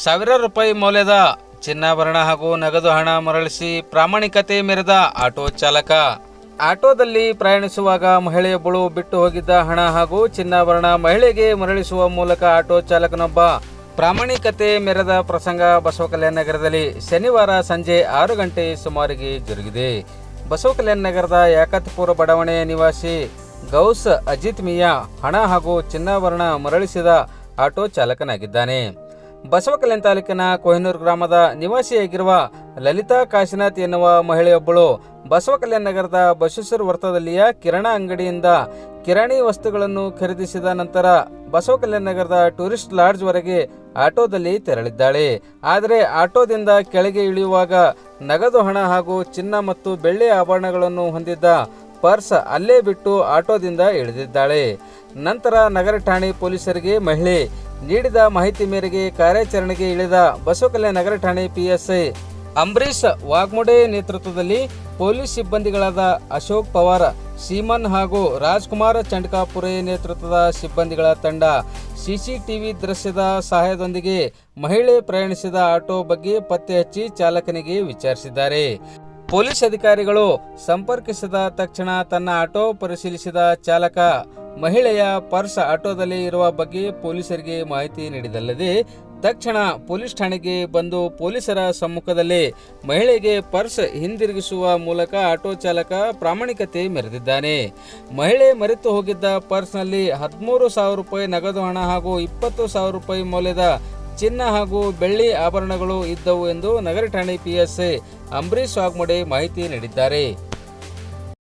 ಸಾವಿರಾರು ರೂಪಾಯಿ ಮೌಲ್ಯದ ಚಿನ್ನಾಭರಣ ಹಾಗೂ ನಗದು ಹಣ ಮರಳಿಸಿ ಪ್ರಾಮಾಣಿಕತೆ ಮೆರೆದ ಆಟೋ ಚಾಲಕ. ಆಟೋದಲ್ಲಿ ಪ್ರಯಾಣಿಸುವಾಗ ಮಹಿಳೆಯೊಬ್ಬಳು ಬಿಟ್ಟು ಹೋಗಿದ್ದ ಹಣ ಹಾಗೂ ಚಿನ್ನಾಭರಣ ಮಹಿಳೆಗೆ ಮರಳಿಸುವ ಮೂಲಕ ಆಟೋ ಚಾಲಕನೊಬ್ಬ ಪ್ರಾಮಾಣಿಕತೆ ಮೆರೆದ ಪ್ರಸಂಗ ಬಸವಕಲ್ಯಾಣ ನಗರದಲ್ಲಿ ಶನಿವಾರ ಸಂಜೆ 6 ಗಂಟೆ ಸುಮಾರಿಗೆ ಜರುಗಿದೆ. ಬಸವಕಲ್ಯಾಣ ನಗರದ ಯಾಕತ್ಪುರ ಬಡಾವಣೆಯ ನಿವಾಸಿ ಗೌಸ್ ಅಜಿತ್ ಮಿಯಾ ಹಣ ಹಾಗೂ ಚಿನ್ನಾಭರಣ ಮರಳಿಸಿದ ಆಟೋ ಚಾಲಕನಾಗಿದ್ದಾನೆ. ಬಸವಕಲ್ಯಾಣ ತಾಲೂಕಿನ ಕೊಹಿನೂರು ಗ್ರಾಮದ ನಿವಾಸಿಯಾಗಿರುವ ಲಲಿತಾ ಕಾಶಿನಾಥ್ ಎನ್ನುವ ಮಹಿಳೆಯೊಬ್ಬಳು ಬಸವಕಲ್ಯಾಣ ನಗರದ ಬಸವೇಶ್ವರ ವೃತ್ತದಲ್ಲಿಯ ಕಿರಾಣಾ ಅಂಗಡಿಯಿಂದ ಕಿರಾಣಿ ವಸ್ತುಗಳನ್ನು ಖರೀದಿಸಿದ ನಂತರ ಬಸವಕಲ್ಯಾಣ ನಗರದ ಟೂರಿಸ್ಟ್ ಲಾಡ್ಜ್ವರೆಗೆ ಆಟೋದಲ್ಲಿ ತೆರಳಿದ್ದಾಳೆ. ಆದರೆ ಆಟೋದಿಂದ ಕೆಳಗೆ ಇಳಿಯುವಾಗ ನಗದು ಹಣ ಹಾಗೂ ಚಿನ್ನ ಮತ್ತು ಬೆಳ್ಳಿ ಆಭರಣಗಳನ್ನು ಹೊಂದಿದ್ದ ಪರ್ಸ್ ಅಲ್ಲೇ ಬಿಟ್ಟು ಆಟೋದಿಂದ ಇಳಿದಿದ್ದಾಳೆ. ನಂತರ ನಗರ ಠಾಣೆ ಪೊಲೀಸರಿಗೆ ಮಹಿಳೆ ನೀಡಿದ ಮಾಹಿತಿ ಮೇರೆಗೆ ಕಾರ್ಯಾಚರಣೆಗೆ ಇಳಿದ ಬಸವಕಲ್ಯಾಣ ನಗರ ಠಾಣೆ ಪಿಎಸ್ಐ ಅಂಬರೀಶ್ ವಾಗ್ಮೋಡೆ ನೇತೃತ್ವದಲ್ಲಿ ಪೊಲೀಸ್ ಸಿಬ್ಬಂದಿಗಳಾದ ಅಶೋಕ್ ಪವಾರ್, ಸೀಮನ್ ಹಾಗೂ ರಾಜ್ಕುಮಾರ್ ಚಂಡ್ಕಾಪುರೆ ನೇತೃತ್ವದ ಸಿಬ್ಬಂದಿಗಳ ತಂಡ ಸಿಸಿಟಿವಿ ದೃಶ್ಯದ ಸಹಾಯದೊಂದಿಗೆ ಮಹಿಳೆ ಪ್ರಯಾಣಿಸಿದ ಆಟೋ ಬಗ್ಗೆ ಪತ್ತೆ ಹಚ್ಚಿ ಚಾಲಕನಿಗೆ ವಿಚಾರಿಸಿದ್ದಾರೆ. ಪೊಲೀಸ್ ಅಧಿಕಾರಿಗಳು ಸಂಪರ್ಕಿಸಿದ ತಕ್ಷಣ ತನ್ನ ಆಟೋ ಪರಿಶೀಲಿಸಿದ ಚಾಲಕ ಮಹಿಳೆಯ ಪರ್ಸ್ ಆಟೋದಲ್ಲಿ ಇರುವ ಬಗ್ಗೆ ಪೊಲೀಸರಿಗೆ ಮಾಹಿತಿ ನೀಡಿದಲ್ಲದೆ ತಕ್ಷಣ ಪೊಲೀಸ್ ಠಾಣೆಗೆ ಬಂದು ಪೊಲೀಸರ ಸಮ್ಮುಖದಲ್ಲಿ ಮಹಿಳೆಗೆ ಪರ್ಸ್ ಹಿಂದಿರುಗಿಸುವ ಮೂಲಕ ಆಟೋ ಚಾಲಕ ಪ್ರಾಮಾಣಿಕತೆ ಮೆರೆದಿದ್ದಾನೆ. ಮಹಿಳೆ ಮರೆತು ಹೋಗಿದ್ದ ಪರ್ಸ್ನಲ್ಲಿ 13,000 ರೂಪಾಯಿ ನಗದು ಹಣ ಹಾಗೂ 20,000 ರೂಪಾಯಿ ಮೌಲ್ಯದ ಚಿನ್ನ ಹಾಗೂ ಬೆಳ್ಳಿ ಆಭರಣಗಳು ಇದ್ದವು ಎಂದು ನಗರ ಠಾಣೆ ಪಿಎಸ್ಐ ಅಂಬರೀಶ್ ವಾಗ್ಮೋಡೆ ಮಾಹಿತಿ ನೀಡಿದ್ದಾರೆ.